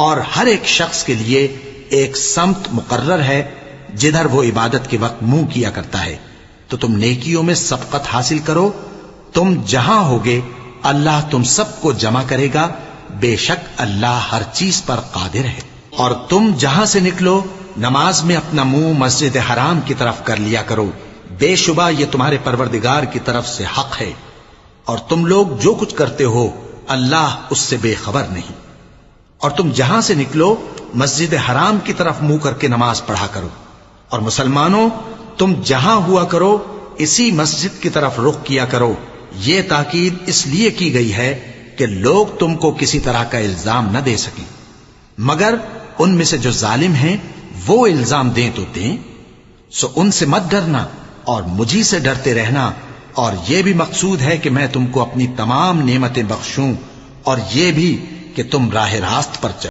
اور ہر ایک شخص کے لیے ایک سمت مقرر ہے جدھر وہ عبادت کے وقت منہ کیا کرتا ہے، تو تم نیکیوں میں سبقت حاصل کرو. تم جہاں ہوگے اللہ تم سب کو جمع کرے گا، بے شک اللہ ہر چیز پر قادر ہے. اور تم جہاں سے نکلو نماز میں اپنا منہ مسجد حرام کی طرف کر لیا کرو، بے شبہ یہ تمہارے پروردگار کی طرف سے حق ہے، اور تم لوگ جو کچھ کرتے ہو اللہ اس سے بے خبر نہیں. اور تم جہاں سے نکلو مسجد حرام کی طرف منہ کر کے نماز پڑھا کرو. اور مسلمانوں تم جہاں ہوا کرو اسی مسجد کی طرف رخ کیا کرو. یہ تاکید اس لیے کی گئی ہے کہ لوگ تم کو کسی طرح کا الزام نہ دے سکیں، مگر ان میں سے جو ظالم ہیں وہ الزام دیں تو دیں. سو ان سے مت ڈرنا اور مجھی سے ڈرتے رہنا، اور یہ بھی مقصود ہے کہ میں تم کو اپنی تمام نعمتیں بخشوں، اور یہ بھی کہ تم راہ راست پر چلو.